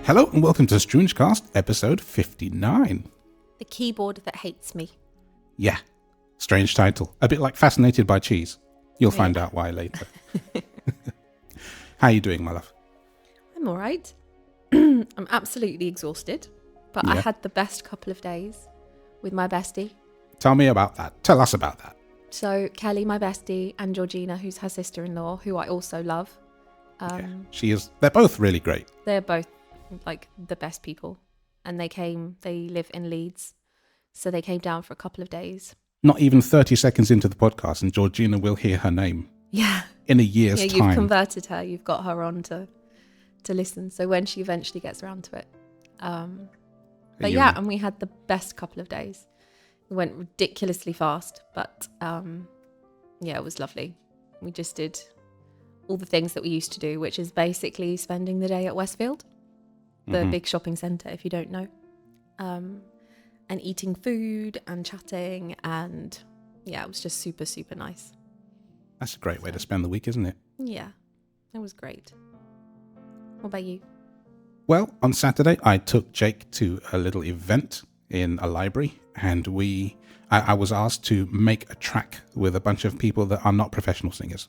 Hello and welcome to StroongeCast episode 59. The keyboard that hates me. Yeah, strange title. A bit like Fascinated by Cheese. You'll find out why later. How are you doing, my love? I'm alright. I'm absolutely exhausted, but I had the best couple of days with my bestie. Tell me about that. Tell us about that. So Kelly, my bestie, and Georgina, who's her sister-in-law, who I also love. They're both really great. They're both like the best people. And they live in Leeds. So they came down for a couple of days. Not even 30 seconds into the podcast and Georgina will hear her name. Yeah. In a year's time. You've converted her. You've got her on to listen. So when she eventually gets around to it. And we had the best couple of days. It went ridiculously fast, but it was lovely. We just did all the things that we used to do, which is basically spending the day at Westfield, the big shopping centre, if you don't know, and eating food and chatting, and it was just super, super nice. That's a great way to spend the week, isn't it? Yeah, it was great. What about you? Well, on Saturday, I took Jake to a little event in a library, and I was asked to make a track with a bunch of people that are not professional singers,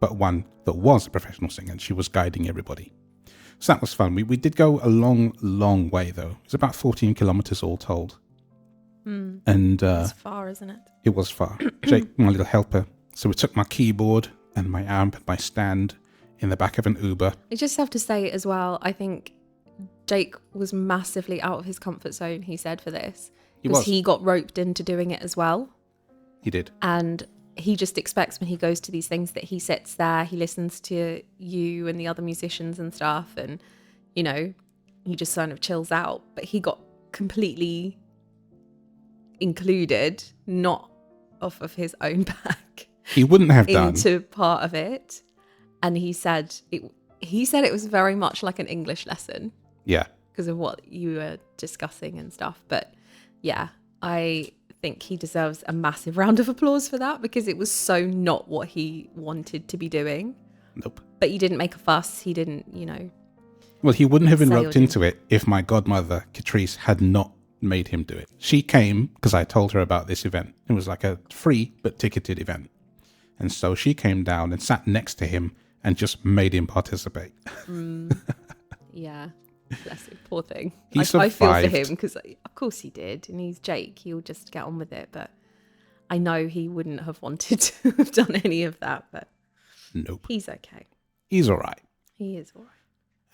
but one that was a professional singer, and she was guiding everybody. So that was fun. We did go a long, long way, though. It was about 14 kilometers all told. And it's far, isn't it? It was far. Jake, my little helper. So we took my keyboard and my amp and my stand in the back of an Uber. I just have to say as well, I think Jake was massively out of his comfort zone, he said, for this. Because he got roped into doing it as well. He did. And he just expects when he goes to these things that he sits there, he listens to you and the other musicians and stuff, and, he just kind of chills out. But he got completely included, not off of his own back. He wouldn't have done. Into part of it. And he said it was very much like an English lesson. Yeah. Because of what you were discussing and stuff. But yeah, I think he deserves a massive round of applause for that, because it was so not what he wanted to be doing. Nope. But he didn't make a fuss. He didn't, Well, he wouldn't have been roped into it if my godmother, Catrice, had not made him do it. She came because I told her about this event. It was like a free but ticketed event. And so she came down and sat next to him and just made him participate. Yeah. Bless him, poor thing. I feel for him because, of course, he did, and he's Jake. He'll just get on with it. But I know he wouldn't have wanted to have done any of that. But nope, he's okay. He's all right. He is all right.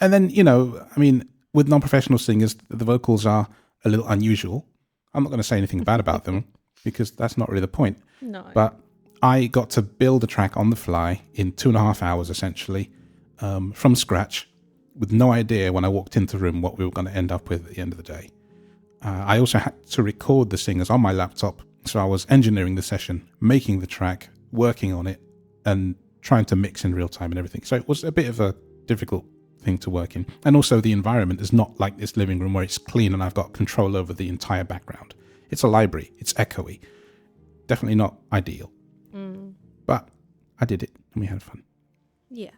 And then with non-professional singers, the vocals are a little unusual. I'm not going to say anything bad about them because that's not really the point. No. But I got to build a track on the fly in 2.5 hours, essentially, from scratch, with no idea when I walked into the room what we were going to end up with at the end of the day. I also had to record the singers on my laptop, so I was engineering the session, making the track, working on it, and trying to mix in real time and everything. So it was a bit of a difficult thing to work in. And also the environment is not like this living room where it's clean and I've got control over the entire background. It's a library. It's echoey. Definitely not ideal. But I did it and we had fun. Yeah.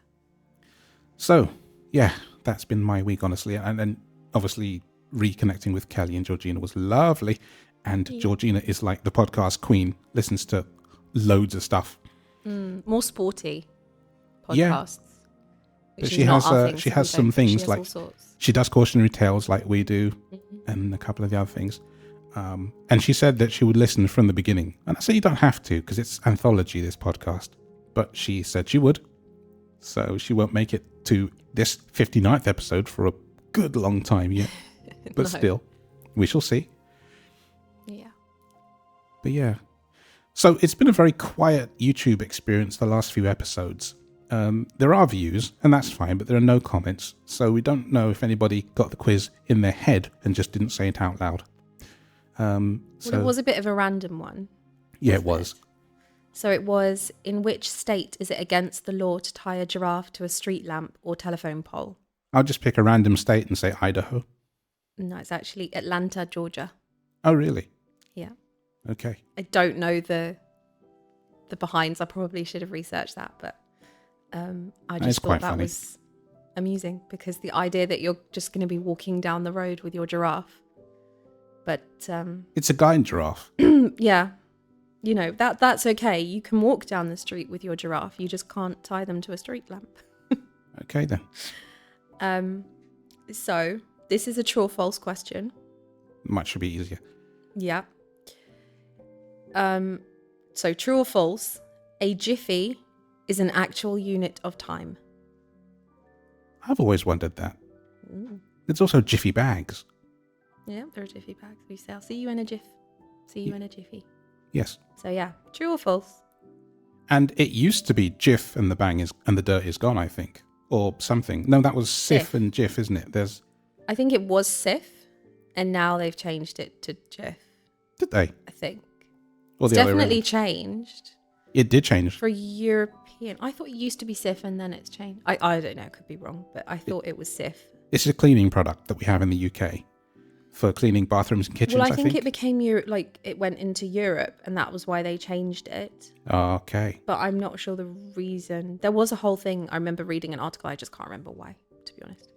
So, yeah, that's been my week, honestly. And then obviously reconnecting with Kelly and Georgina was lovely. And Georgina is like the podcast queen, listens to loads of stuff. More sporty podcasts. Yeah. But she has some things like she does cautionary tales like we do, and a couple of the other things. And she said that she would listen from the beginning. And I said you don't have to because it's anthology, this podcast. But she said she would. So she won't make it to this 59th episode for a good long time yet. But still, we shall see. Yeah. But yeah. So it's been a very quiet YouTube experience the last few episodes. There are views, and that's fine, but there are no comments. So we don't know if anybody got the quiz in their head and just didn't say it out loud. It was a bit of a random one. Yeah, it was. So it was, in which state is it against the law to tie a giraffe to a street lamp or telephone pole? I'll just pick a random state and say Idaho. No, it's actually Atlanta, Georgia. Oh, really? Yeah. Okay. I don't know the behinds. I probably should have researched that, but I just thought that was amusing because the idea that you're just going to be walking down the road with your giraffe. But it's a guide giraffe. yeah, you know, that's okay. You can walk down the street with your giraffe. You just can't tie them to a street lamp. Okay, then. So this is a true or false question. Might should be easier. Yeah. So true or false, a jiffy is an actual unit of time. I've always wondered that. It's also jiffy bags. Yeah, there are jiffy bags. We say, I'll see you in a jiff. See you in a jiffy. Yes. So yeah, true or false? And it used to be jiff and the dirt is gone, I think. Or something. No, that was sif and jiff, isn't it? I think it was sif, and now they've changed it to jiff. Did they? I think. Or It's definitely changed. It did change. For European. I thought it used to be sif and then it's changed. I don't know, I could be wrong, but I thought it was sif. It's a cleaning product that we have in the UK for cleaning bathrooms and kitchens, Well, I think it became it went into Europe, and that was why they changed it. Okay. But I'm not sure the reason. There was a whole thing. I remember reading an article. I just can't remember why, to be honest.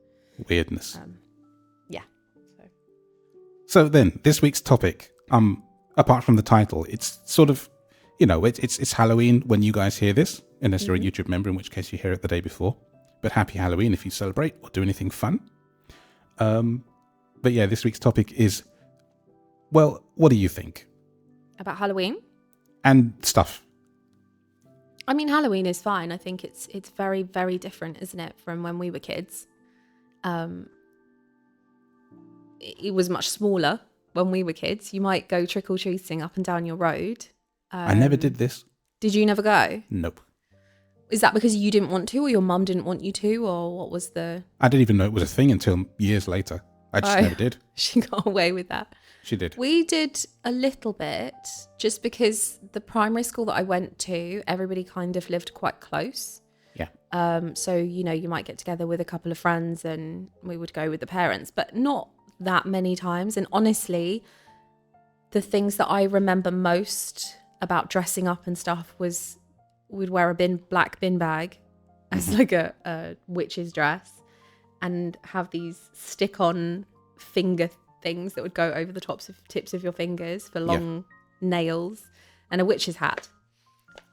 Weirdness. Yeah. So then, this week's topic, apart from the title, it's sort of, it's Halloween when you guys hear this, unless you're a YouTube member, in which case you hear it the day before. But happy Halloween if you celebrate or do anything fun. But yeah, this week's topic is, well, what do you think? About Halloween? And stuff. I mean, Halloween is fine. I think it's very, very different, isn't it, from when we were kids? It was much smaller when we were kids. You might go trick-or-treating up and down your road. I never did this. Did you never go? Nope. Is that because you didn't want to, or your mum didn't want you to, or what was the... I didn't even know it was a thing until years later. I just never did. She got away with that. She did. We did a little bit, just because the primary school that I went to, everybody kind of lived quite close. Yeah. So, you might get together with a couple of friends and we would go with the parents, but not that many times. And honestly, the things that I remember most about dressing up and stuff was we'd wear a black bin bag as like a witch's dress and have these stick-on finger things that would go over the tips of your fingers for long nails, and a witch's hat,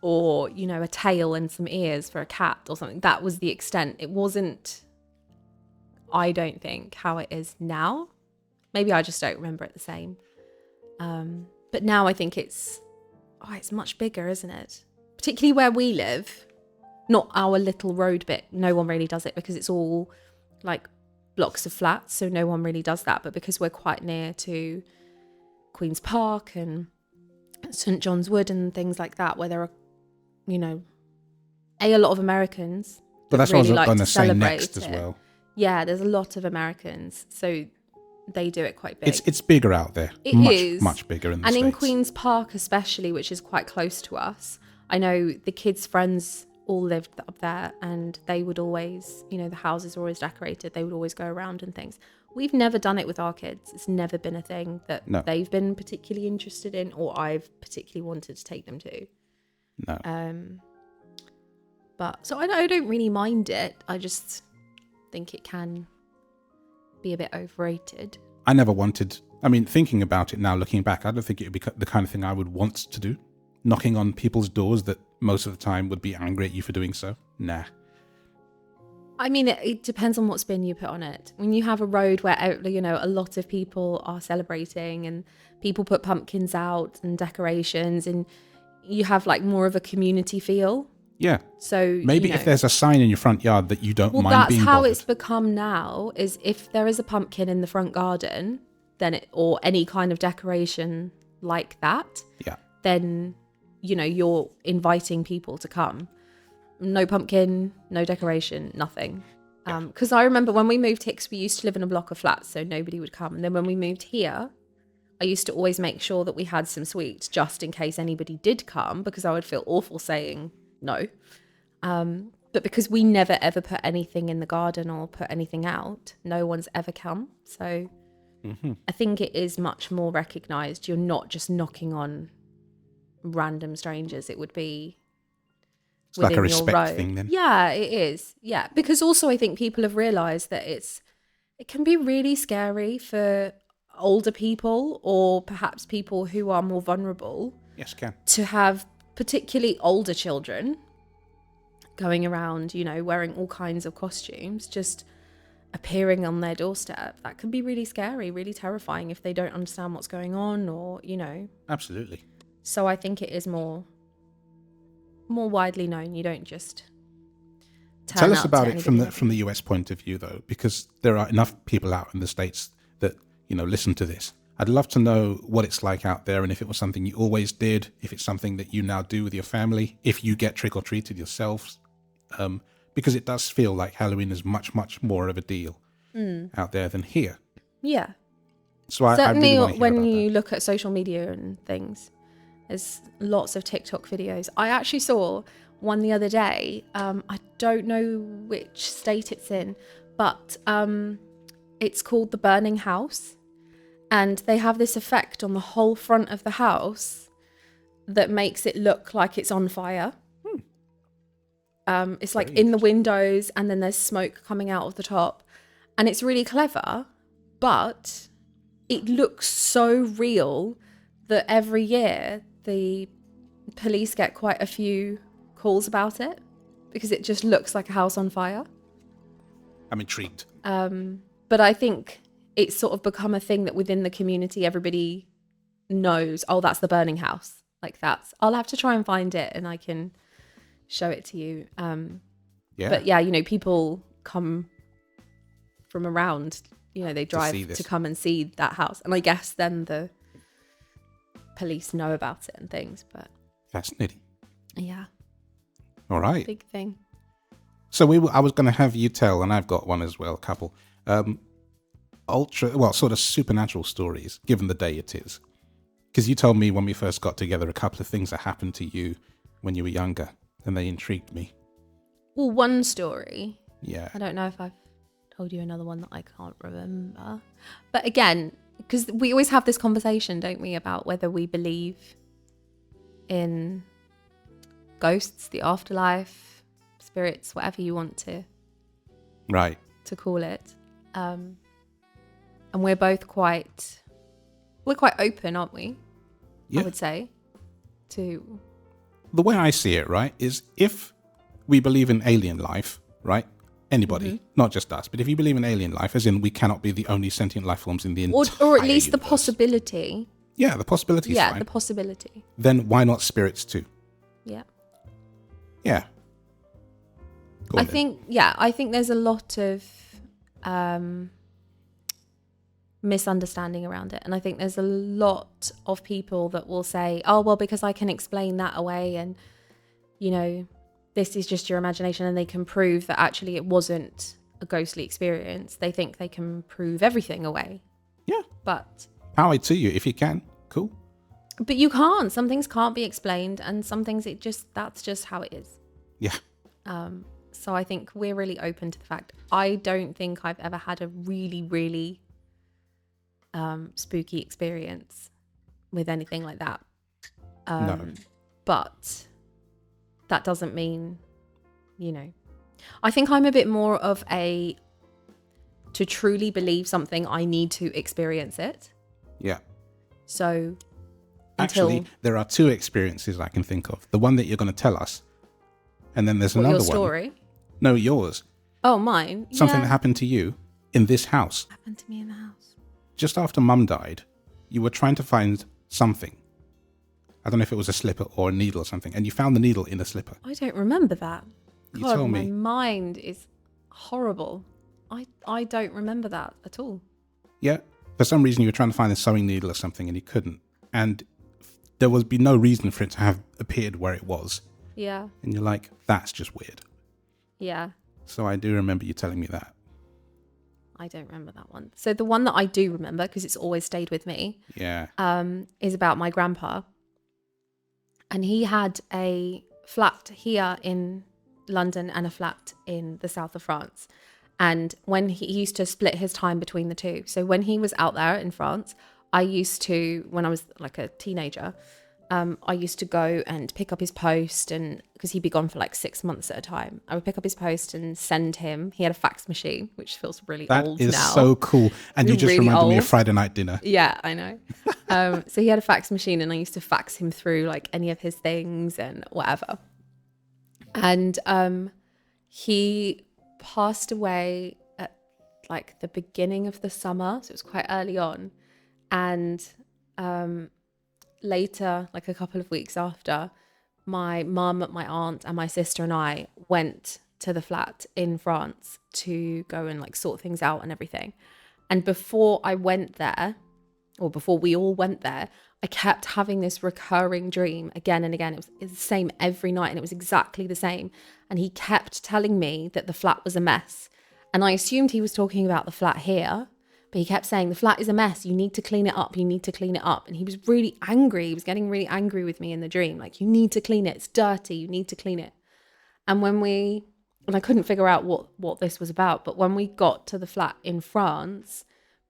or a tail and some ears for a cat or something. That was the extent. It wasn't, I don't think, how it is now. Maybe I just don't remember it the same. But now I think it's much bigger, isn't it? Particularly where we live, not our little road bit. No one really does it because it's all like blocks of flats, so no one really does that. But because we're quite near to Queen's Park and St John's Wood and things like that, where there are, a lot of Americans. But that's really what I was like going to say celebrate next as well. Yeah, there's a lot of Americans, so they do it quite big. It's bigger out there. It is much bigger in the States. States. In Queen's Park especially, which is quite close to us. I know the kids' friends all lived up there, and they would always, the houses were always decorated. They would always go around and things. We've never done it with our kids. It's never been a thing that they've been particularly interested in, or I've particularly wanted to take them to. No. But so I don't really mind it. I just think it can be a bit overrated. I never wanted. I mean, thinking about it now, looking back, I don't think it would be the kind of thing I would want to do. Knocking on people's doors that most of the time would be angry at you for doing so. Nah. I mean, it depends on what spin you put on it. When you have a road where, a lot of people are celebrating and people put pumpkins out and decorations, and you have like more of a community feel. Yeah. So maybe if there's a sign in your front yard that you don't mind being bothered. That's how it's become now, is if there is a pumpkin in the front garden, then or any kind of decoration like that, then you're inviting people to come. No pumpkin, no decoration, nothing. Because I remember when we moved here, 'cause we used to live in a block of flats, so nobody would come. And then when we moved here, I used to always make sure that we had some sweets just in case anybody did come, because I would feel awful saying no. But because we never ever put anything in the garden or put anything out, no one's ever come. So I think it is much more recognised. You're not just knocking on random strangers. It would be It's like a within your respect road. thing then. Yeah, it is. Yeah, because also I think people have realised that it can be really scary for older people or perhaps people who are more vulnerable. Yes, can. To have particularly older children going around, wearing all kinds of costumes, just appearing on their doorstep. That can be really scary, really terrifying if they don't understand what's going on or. Absolutely. So I think it is more widely known. You don't just Tell us about it from the US point of view, though, because there are enough people out in the States that, listen to this. I'd love to know what it's like out there and if it was something you always did, if it's something that you now do with your family, if you get trick-or-treated yourselves, because it does feel like Halloween is much, much more of a deal out there than here. Yeah. So certainly I really when you look at social media and things, there's lots of TikTok videos. I actually saw one the other day. I don't know which state it's in, but it's called The Burning House. And they have this effect on the whole front of the house that makes it look like it's on fire. It's like in the windows and then there's smoke coming out of the top. And it's really clever, but it looks so real that every year the police get quite a few calls about it because it just looks like a house on fire. I'm intrigued. But I think it's sort of become a thing that within the community, everybody knows, oh, that's the burning house. Like I'll have to try and find it and I can show it to you. But yeah, people come from around, they drive to come and see that house. And I guess then the police know about it and things, but. Fascinating. Yeah. All right. Big thing. So I was going to have you tell, and I've got one as well, a couple, sort of supernatural stories, given the day it is. Because you told me when we first got together a couple of things that happened to you when you were younger, and they intrigued me. Well, one story. Yeah. I don't know if I've told you another one that I can't remember. But again, because we always have this conversation, don't we, about whether we believe in ghosts, the afterlife, spirits, whatever you want to call it. And we're both quite open, aren't we? Yeah. I would say to the way I see it, right, is if we believe in alien life, right? Anybody, not just us, but if you believe in alien life, as in we cannot be the only sentient life forms in the entire or at least universe. The possibility. Yeah, the possibility is fine. Yeah, the possibility. Then why not spirits too? Yeah. Yeah. I think there's a lot of misunderstanding around it. And I think there's a lot of people that will say, oh, well, because I can explain that away and, this is just your imagination, and they can prove that actually it wasn't a ghostly experience. They think they can prove everything away. Yeah. But power to you if you can. Cool. But you can't. Some things can't be explained, and some things that's just how it is. Yeah. So I think we're really open to the fact. I don't think I've ever had a really, really spooky experience with anything like that. No. But that doesn't mean, I think I'm a bit more of to truly believe something, I need to experience it. Yeah. So actually, there are two experiences I can think of. The one that you're going to tell us, and then there's another your story? One. No, yours. Oh, mine. Something that happened to you in this house. Happened to me in the house. Just after Mum died, you were trying to find something. I don't know if it was a slipper or a needle or something, and you found the needle in the slipper. I don't remember that. You told me. My mind is horrible. I don't remember that at all. Yeah. For some reason, you were trying to find a sewing needle or something, and you couldn't. And there would be no reason for it to have appeared where it was. Yeah. And you're like, that's just weird. Yeah. So I do remember you telling me that. I don't remember that one. So the one that I do remember, because it's always stayed with me, is about my grandpa. And he had a flat here in London and a flat in the south of France. And when he used to split his time between the two. So when he was out there in France, I used to, when I was like a teenager, I used to go and pick up his post, and because he'd be gone for like 6 months at a time, I would pick up his post and send him. He had a fax machine, which feels really old now. That is so cool. And you just really reminded me of old. Friday night dinner. Yeah, I know. So he had a fax machine, and I used to fax him through like any of his things and whatever. And he passed away at like the beginning of the summer, so it was quite early on. And later, like a couple of weeks after, my mum, my aunt, and my sister and I went to the flat in France to go and like sort things out and everything. And before I went there, or before we all went there, I kept having this recurring dream again and again. It was the same every night, and it was exactly the same. And he kept telling me that the flat was a mess. And I assumed he was talking about the flat here, but he kept saying, the flat is a mess. You need to clean it up. You need to clean it up. And he was really angry. He was getting really angry with me in the dream. Like, you need to clean it. It's dirty. You need to clean it. And I couldn't figure out what this was about. But when we got to the flat in France,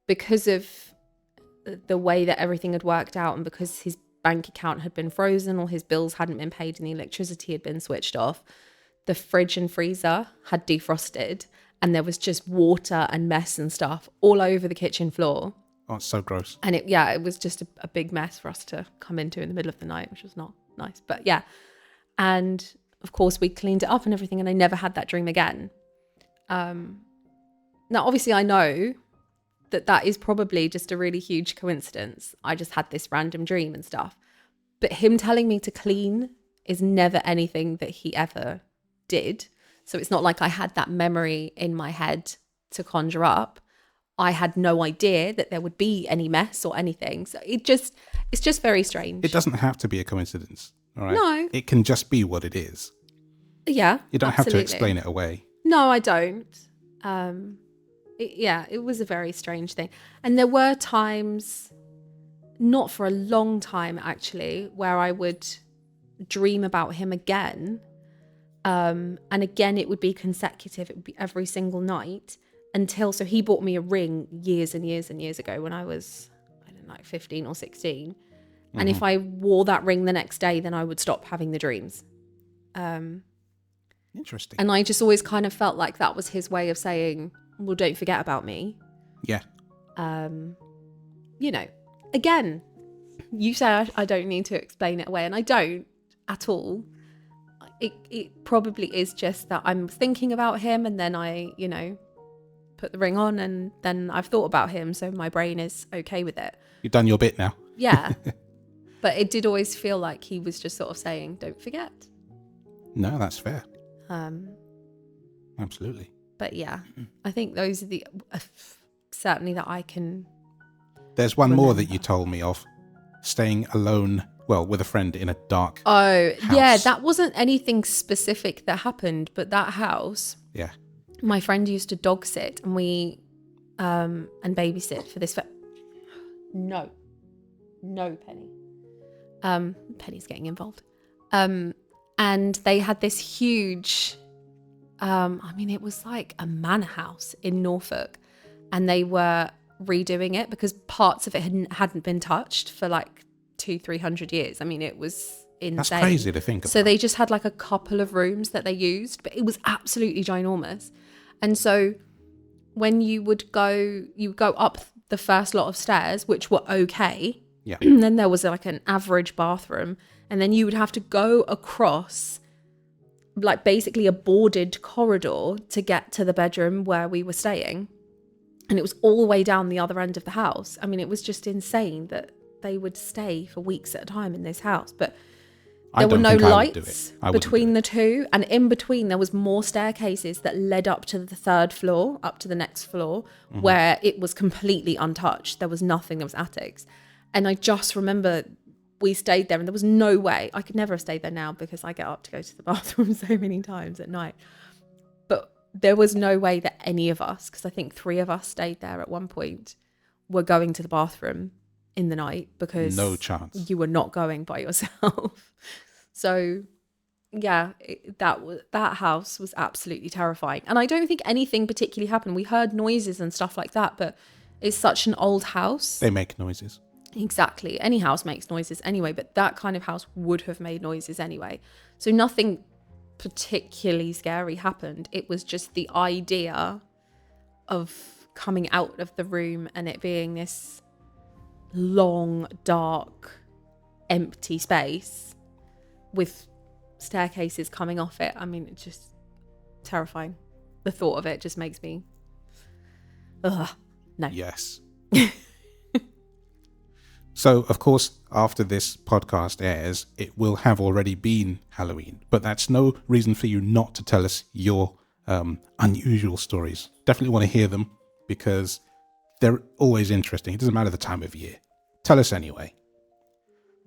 because of the way that everything had worked out, and because his bank account had been frozen, or his bills hadn't been paid, and the electricity had been switched off, the fridge and freezer had defrosted, and there was just water and mess and stuff all over the kitchen floor. Oh, it's so gross. And it was just a big mess for us to come into in the middle of the night, which was not nice. But yeah. And of course we cleaned it up and everything, and I never had that dream again. Now, obviously I know that is probably just a really huge coincidence. I just had this random dream and stuff. But him telling me to clean is never anything that he ever did. So it's not like I had that memory in my head to conjure up. I had no idea that there would be any mess or anything. So it's just very strange. It doesn't have to be a coincidence, all right? No. It can just be what it is. Yeah, You don't absolutely. have to explain it away. No, I don't. It was a very strange thing. And there were times, not for a long time actually, where I would dream about him again. And again, it would be consecutive. It would be every single night so he bought me a ring years and years and years ago when I was, I don't know, 15 or 16. Mm-hmm. And if I wore that ring the next day, then I would stop having the dreams. Interesting. And I just always kind of felt like that was his way of saying, well, don't forget about me. Yeah. Again, you say I don't need to explain it away, and I don't at all. It probably is just that I'm thinking about him, and then I, put the ring on, and then I've thought about him, so my brain is okay with it. You've done your bit now. Yeah. But it did always feel like he was just sort of saying, don't forget. No, that's fair. Absolutely. But yeah, I think those are the certainly that I can. There's one more that you told me of, staying alone, well, with a friend in a dark house. Yeah, that wasn't anything specific that happened, but that house. Yeah. My friend used to dog sit, and we and babysit for this. No, Penny. Penny's getting involved. And they had this huge. It was like a manor house in Norfolk, and they were redoing it because parts of it hadn't been touched for like 200-300 years. It was insane. That's crazy to think about. So they just had like a couple of rooms that they used, but it was absolutely ginormous. And so when you would go up the first lot of stairs, which were okay. Yeah. And then there was like an average bathroom, and then you would have to go across like basically a boarded corridor to get to the bedroom where we were staying. And it was all the way down the other end of the house. It was just insane that they would stay for weeks at a time in this house. But there were no lights between the two. And in between, there was more staircases that led up to the third floor, up to the next floor, where it was completely untouched. There was nothing. There was attics. And I just remember we stayed there, and there was no way. I could never have stayed there now because I get up to go to the bathroom so many times at night. But there was no way that any of us, because I think 3 of us stayed there at one point, were going to the bathroom in the night, because no chance. You were not going by yourself. So yeah, that house was absolutely terrifying. And I don't think anything particularly happened. We heard noises and stuff like that, but it's such an old house. They make noises. Exactly. Any house makes noises anyway, but that kind of house would have made noises anyway. So nothing particularly scary happened. It was just the idea of coming out of the room and it being this long, dark, empty space with staircases coming off it. I mean, it's just terrifying. The thought of it just makes me... Ugh, no. Yes. So, of course, after this podcast airs, it will have already been Halloween. But that's no reason for you not to tell us your unusual stories. Definitely want to hear them because they're always interesting. It doesn't matter the time of year. Tell us anyway.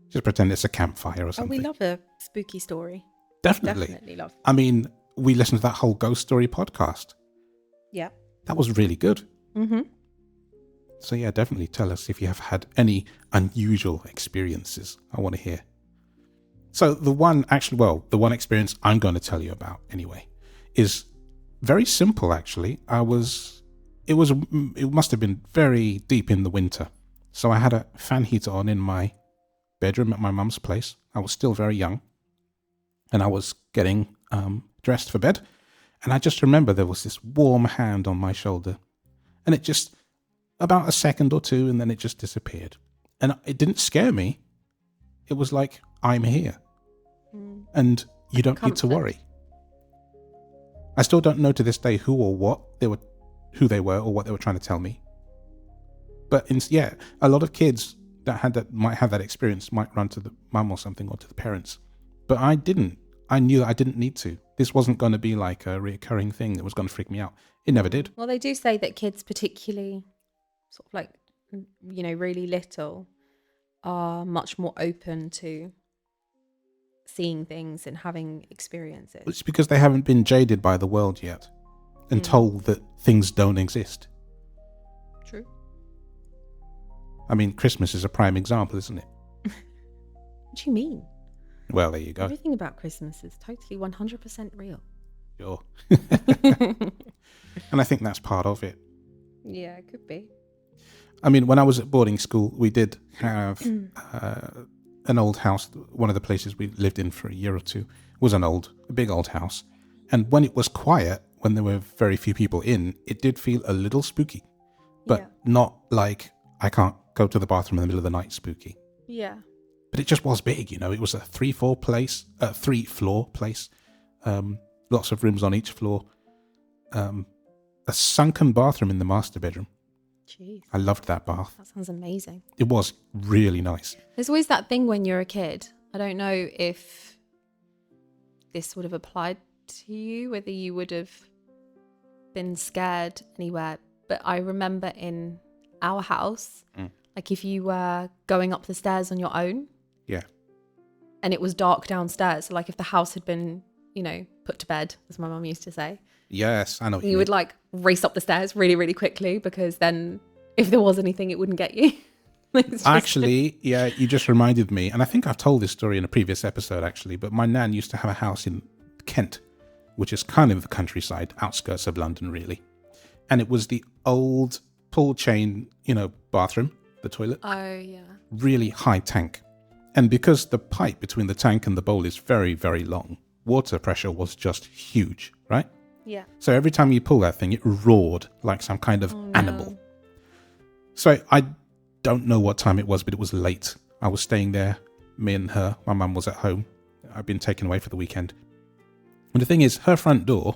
Just pretend it's a campfire or something. Oh, we love a spooky story. Definitely love. I mean, we listened to that whole ghost story podcast. Yeah. That was really good. Mm-hmm. So yeah, definitely tell us if you have had any unusual experiences. I want to hear. So the one experience I'm going to tell you about anyway is very simple actually. It must have been very deep in the winter. So I had a fan heater on in my bedroom at my mum's place. I was still very young and I was getting dressed for bed. And I just remember there was this warm hand on my shoulder and it just... about a second or two, and then it just disappeared. And it didn't scare me. It was like, I'm here. And you don't need to worry. I still don't know to this day who they were or what they were trying to tell me. But a lot of kids that might have that experience might run to the mum or something or to the parents. But I didn't. I knew that I didn't need to. This wasn't going to be like a reoccurring thing that was going to freak me out. It never did. Well, they do say that kids particularly... sort of like, really little, are much more open to seeing things and having experiences. It's because they haven't been jaded by the world yet and told that things don't exist. True. I mean, Christmas is a prime example, isn't it? What do you mean? Well, there you go. Everything about Christmas is totally 100% real. Sure. And I think that's part of it. Yeah, it could be. I mean, when I was at boarding school, we did have an old house. One of the places we lived in for a year or two was a big old house. And when it was quiet, when there were very few people in, it did feel a little spooky. But not like I can't go to the bathroom in the middle of the night spooky. Yeah. But it just was big, It was a 3-floor place. Lots of rooms on each floor. A sunken bathroom in the master bedroom. Jeez. I loved that bath. That sounds amazing. It was really nice. There's always that thing when you're a kid. I don't know if this would have applied to you, whether you would have been scared anywhere. But I remember in our house, like if you were going up the stairs on your own. Yeah. And it was dark downstairs. So like if the house had been, put to bed, as my mum used to say. Yes, I know what you mean. would like race up the stairs really, really quickly because then if there was anything, it wouldn't get you. Actually, you just reminded me, and I think I've told this story in a previous episode actually, but my nan used to have a house in Kent, which is kind of the countryside, outskirts of London really. And it was the old pull chain, bathroom, the toilet. Oh, yeah. Really high tank. And because the pipe between the tank and the bowl is very, very long, water pressure was just huge, right? Yeah. So every time you pull that thing, it roared like some kind of animal. So I don't know what time it was, but it was late. I was staying there, me and her. My mum was at home. I'd been taken away for the weekend. And the thing is, her front door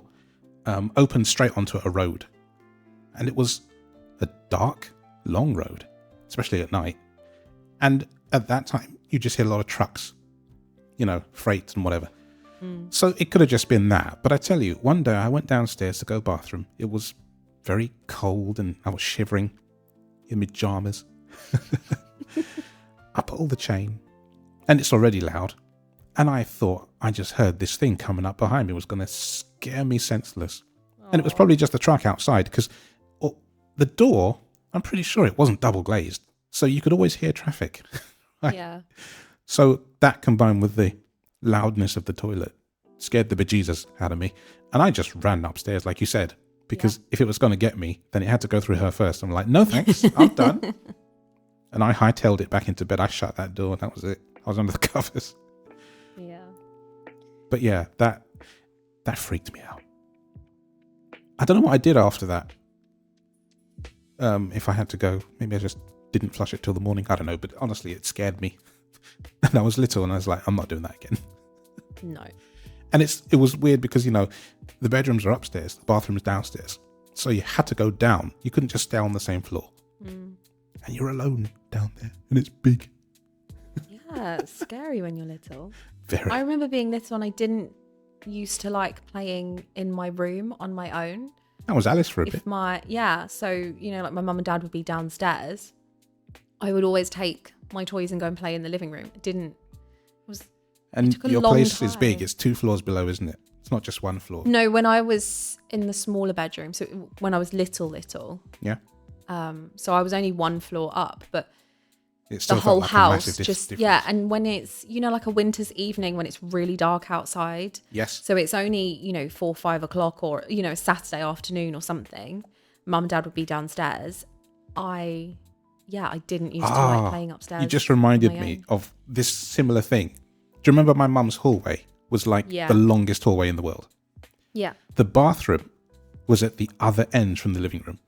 opened straight onto a road. And it was a dark, long road, especially at night. And at that time, you just hear a lot of trucks, freight and whatever. So it could have just been that. But I tell you, one day I went downstairs to go bathroom. It was very cold and I was shivering in my pajamas. I pulled the chain and it's already loud. And I thought I just heard this thing coming up behind me was going to scare me senseless. And it was probably just the truck outside because the door, I'm pretty sure it wasn't double glazed. So you could always hear traffic. Right? Yeah. So that combined with the loudness of the toilet scared the bejesus out of me. And I just ran upstairs, like you said, because if it was going to get me, then it had to go through her first. I'm like, no thanks, I'm done. And I hightailed it back into bed. I shut that door and that was it. I was under the covers. Yeah. But yeah, that freaked me out. I don't know what I did after that. If I had to go, maybe I just didn't flush it till the morning. I don't know, but honestly, it scared me. And I was little and I was like, I'm not doing that again. No. And it was weird because, you know, the bedrooms are upstairs, the bathroom's downstairs. So you had to go down. You couldn't just stay on the same floor. And you're alone down there and it's big. Yeah, it's scary when you're little. Very. I remember being little and I didn't used to like playing in my room on my own. That was Alice for a bit. So, you know, like my mum and dad would be downstairs. I would always take my toys and go and play in the living room. And your place is big. It's 2 floors below, isn't it? It's not just 1 floor. No, when I was in the smaller bedroom, so when I was little. Yeah. So I was only 1 floor up, but it still the whole like house difference. and when it's, you know, like a winter's evening when it's really dark outside. Yes. So it's only, you know, 4 or 5 o'clock or, you know, a Saturday afternoon or something. Mum and dad would be downstairs. I didn't used to like playing upstairs. You just reminded me of this similar thing. Do you remember my mum's hallway was like the longest hallway in the world? Yeah. The bathroom was at the other end from the living room.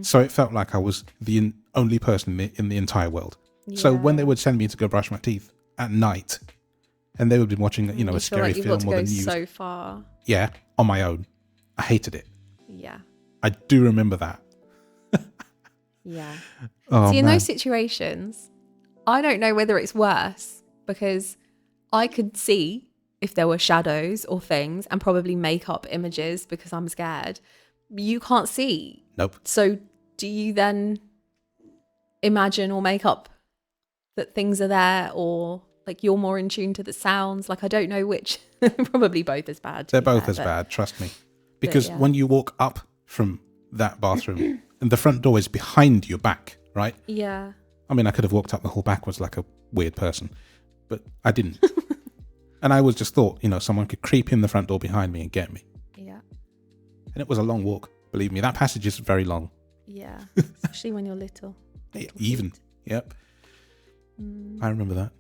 So it felt like I was the only person in the entire world. Yeah. So when they would send me to go brush my teeth at night and they would be watching, you know, a scary film or the news. So far. Yeah, on my own. I hated it. Yeah. I do remember that. Yeah. Oh, see, in those situations, I don't know whether it's worse because I could see if there were shadows or things and probably make up images because I'm scared. You can't see. Nope. So do you then imagine or make up that things are there, or like you're more in tune to the sounds? Like, I don't know which. Probably both as bad. They're both as bad, trust me. Because when you walk up from that bathroom and the front door is behind your back, right? Yeah. I mean, I could have walked up the hall backwards like a weird person, but I didn't. And I was just thought, you know, someone could creep in the front door behind me and get me. Yeah. And it was a long walk. Believe me, that passage is very long. Yeah. Especially when you're little. Even. Yep. I remember that.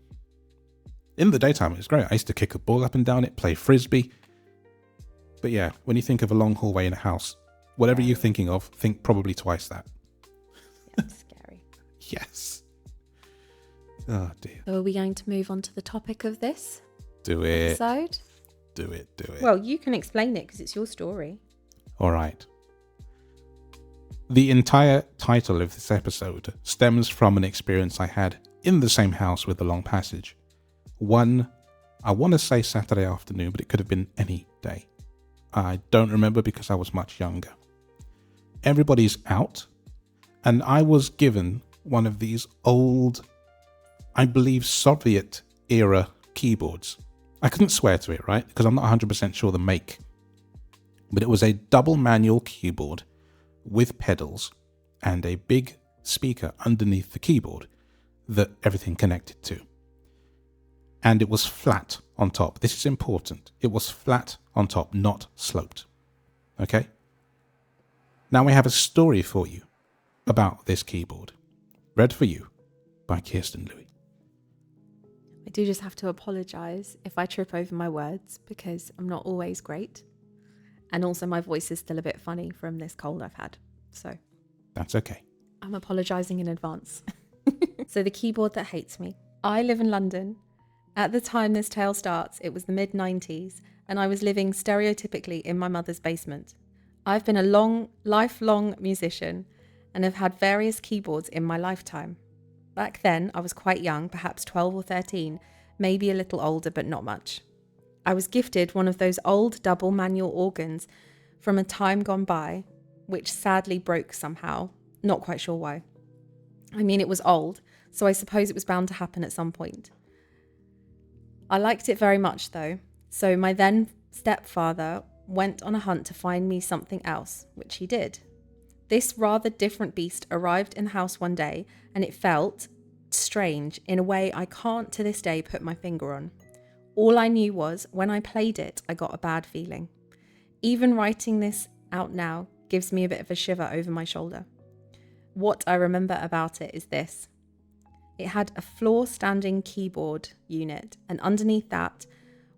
In the daytime, it was great. I used to kick a ball up and down it, play frisbee. But yeah, when you think of a long hallway in a house, whatever you're thinking of, think probably twice that. Yeah, it's scary. Yes. Oh dear. So are we going to move on to the topic of this episode? Do it. Well, you can explain it because it's your story. All right. The entire title of this episode stems from an experience I had in the same house with the long passage. One, I want to say Saturday afternoon, but it could have been any day. I don't remember because I was much younger. Everybody's out, and I was given one of these old, I believe, Soviet-era keyboards. I couldn't swear to it, right? Because I'm not 100% sure the make. But it was a double manual keyboard with pedals and a big speaker underneath the keyboard that everything connected to. And it was flat on top. This is important. It was flat on top, not sloped. Okay? Now we have a story for you about this keyboard. Read for you by Kirsten Louis. I do just have to apologise if I trip over my words because I'm not always great. And also my voice is still a bit funny from this cold I've had. So that's okay. I'm apologising in advance. So the keyboard that hates me. I live in London. At the time this tale starts, it was the mid-90s, and I was living stereotypically in my mother's basement. I've been a lifelong musician and have had various keyboards in my lifetime. Back then, I was quite young, perhaps 12 or 13, maybe a little older, but not much. I was gifted one of those old double manual organs from a time gone by, which sadly broke somehow, not quite sure why. I mean, it was old, so I suppose it was bound to happen at some point. I liked it very much though, so my then stepfather went on a hunt to find me something else, which he did. This rather different beast arrived in the house one day, and it felt strange in a way I can't to this day put my finger on. All I knew was when I played it, I got a bad feeling. Even writing this out now gives me a bit of a shiver over my shoulder. What I remember about it is this. It had a floor-standing keyboard unit, and underneath that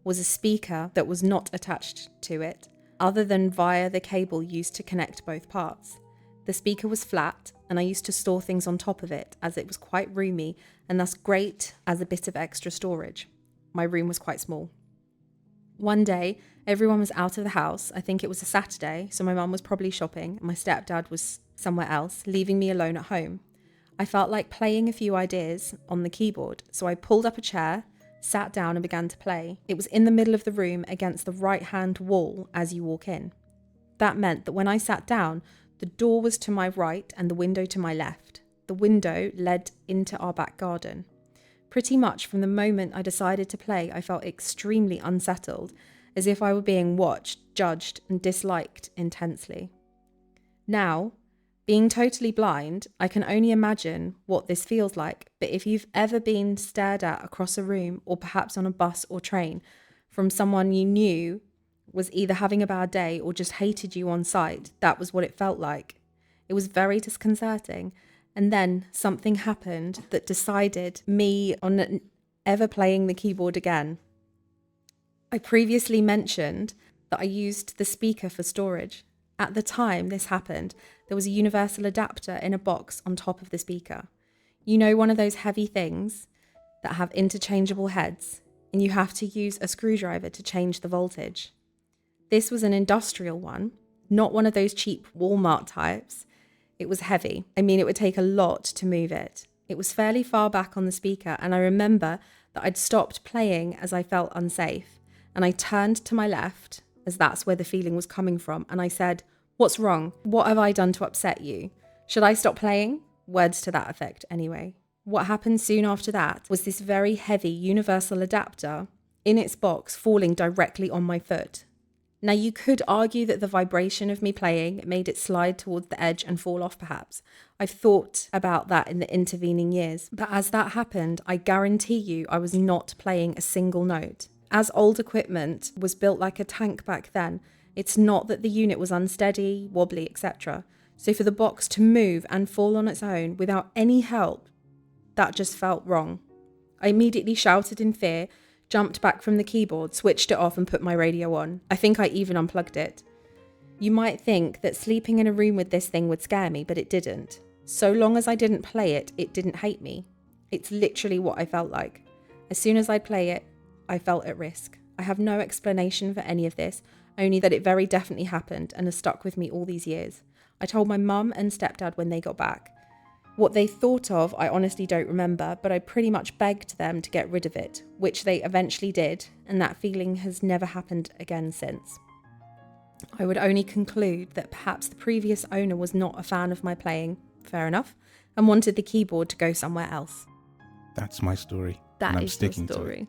was a speaker that was not attached to it, other than via the cable used to connect both parts. The speaker was flat, and I used to store things on top of it, as it was quite roomy, and thus great as a bit of extra storage. My room was quite small. One day, everyone was out of the house. I think it was a Saturday, so my mum was probably shopping, and my stepdad was somewhere else, leaving me alone at home. I felt like playing a few ideas on the keyboard, so I pulled up a chair, sat down and began to play. It was in the middle of the room against the right-hand wall as you walk in. That meant that when I sat down, the door was to my right and the window to my left. The window led into our back garden. Pretty much from the moment I decided to play, I felt extremely unsettled, as if I were being watched, judged, and disliked intensely. Now, being totally blind, I can only imagine what this feels like, but if you've ever been stared at across a room or perhaps on a bus or train from someone you knew was either having a bad day or just hated you on sight, that was what it felt like. It was very disconcerting. And then something happened that decided me on ever playing the keyboard again. I previously mentioned that I used the speaker for storage. At the time this happened, there was a universal adapter in a box on top of the speaker. You know, one of those heavy things that have interchangeable heads, and you have to use a screwdriver to change the voltage. This was an industrial one, not one of those cheap Walmart types. It was heavy. I mean, it would take a lot to move it. It was fairly far back on the speaker, and I remember that I'd stopped playing as I felt unsafe, and I turned to my left, as that's where the feeling was coming from, and I said, "What's wrong? What have I done to upset you? Should I stop playing?" Words to that effect, anyway. What happened soon after that was this very heavy universal adapter in its box falling directly on my foot. Now, you could argue that the vibration of me playing made it slide towards the edge and fall off, perhaps. I've thought about that in the intervening years. But as that happened, I guarantee you I was not playing a single note. As old equipment was built like a tank back then, it's not that the unit was unsteady, wobbly, etc. So for the box to move and fall on its own without any help, that just felt wrong. I immediately shouted in fear, jumped back from the keyboard, switched it off and put my radio on. I think I even unplugged it. You might think that sleeping in a room with this thing would scare me, but it didn't. So long as I didn't play it, it didn't hate me. It's literally what I felt like. As soon as I'd play it, I felt at risk. I have no explanation for any of this, only that it very definitely happened and has stuck with me all these years. I told my mum and stepdad when they got back. What they thought of, I honestly don't remember, but I pretty much begged them to get rid of it, which they eventually did, and that feeling has never happened again since. I would only conclude that perhaps the previous owner was not a fan of my playing, fair enough, and wanted the keyboard to go somewhere else. That's my story. That and I'm is sticking your story. to it.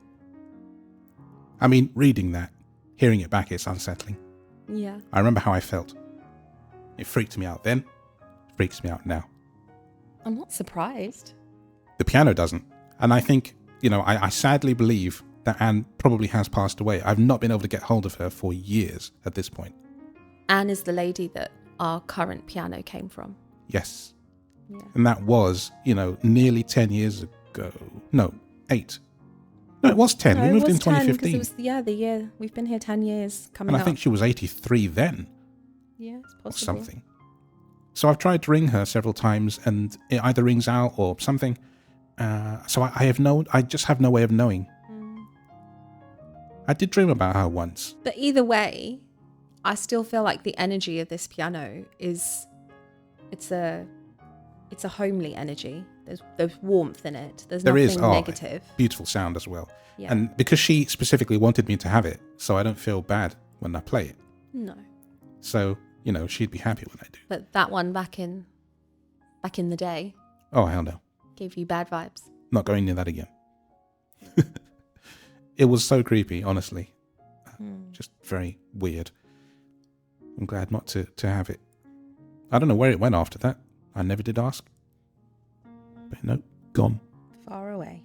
I mean, reading that, hearing it back, it's unsettling. Yeah. I remember how I felt. It freaked me out then. It freaks me out now. I'm not surprised. The piano doesn't. And I think, I sadly believe that Anne probably has passed away. I've not been able to get hold of her for years at this point. Anne is the lady that our current piano came from. Yes. Yeah. And that was, nearly 10 years ago. No, 8. No, it was 10. No, we moved it was in 2015. 10, it was, the year. We've been here 10 years coming and up. I think she was 83 then. Yeah, it's possible. Or something. So I've tried to ring her several times and it either rings out or something. So I just have no way of knowing. I did dream about her once. But either way, I still feel like the energy of this piano it's a homely energy. There's warmth in it. There's nothing negative. Beautiful sound as well. Yeah. And because she specifically wanted me to have it, so I don't feel bad when I play it. No. So, she'd be happy when I do. But that one back in the day. Oh, hell no. Gave you bad vibes. Not going near that again. It was so creepy, honestly. Just very weird. I'm glad not to have it. I don't know where it went after that. I never did ask. But no, gone. Far away.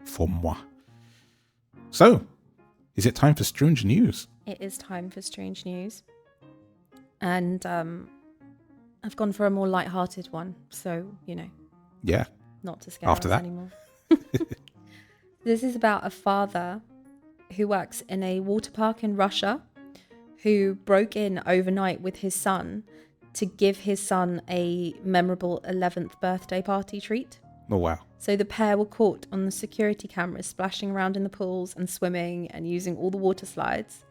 For moi. So, is it time for Stroonge News? It is time for Strange News. And I've gone for a more light-hearted one, so, Yeah. not to scare After us that. anymore. This is about a father who works in a water park in Russia who broke in overnight with his son to give his son a memorable 11th birthday party treat. Oh, wow. So the pair were caught on the security cameras splashing around in the pools and swimming and using all the water slides.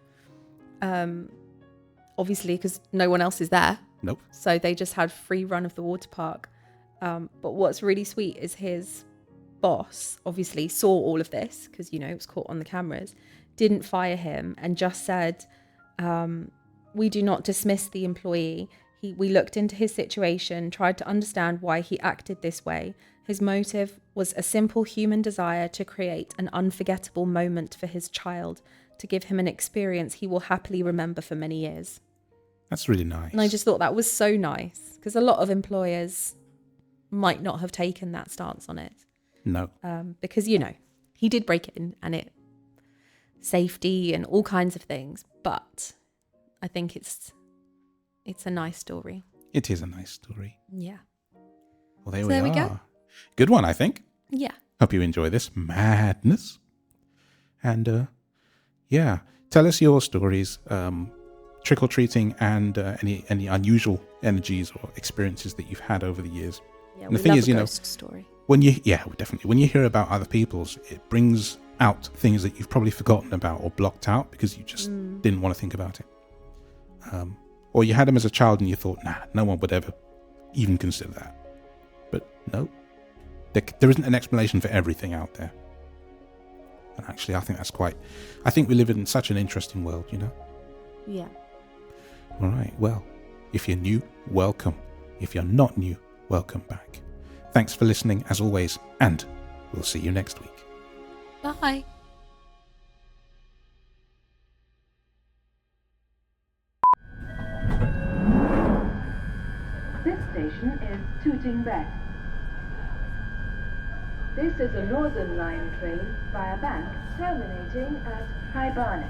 Obviously, because no one else is there. Nope. So they just had free run of the water park. But what's really sweet is his boss obviously saw all of this because, it was caught on the cameras, didn't fire him and just said, we do not dismiss the employee. We looked into his situation, tried to understand why he acted this way. His motive was a simple human desire to create an unforgettable moment for his child, to give him an experience he will happily remember for many years. That's really nice. And I just thought that was so nice because a lot of employers might not have taken that stance on it. No. Because, he did break in and it safety and all kinds of things. But I think it's a nice story. It is a nice story. Yeah. Well, there So we there are. we go. Good one, I think. Yeah. Hope you enjoy this madness. And, tell us your stories, trick-or-treating and any unusual energies or experiences that you've had over the years. Yeah, and the we thing love is, a ghost story. Definitely. When you hear about other people's, it brings out things that you've probably forgotten about or blocked out because you just didn't want to think about it. Or you had them as a child and you thought, nah, no one would ever even consider that. But no, there isn't an explanation for everything out there. And actually, I think we live in such an interesting world, Yeah. All right. Well, if you're new, welcome. If you're not new, welcome back. Thanks for listening as always, and we'll see you next week. Bye. This station is Tooting Bec. This is a Northern Line train via Bank terminating at High Barnet.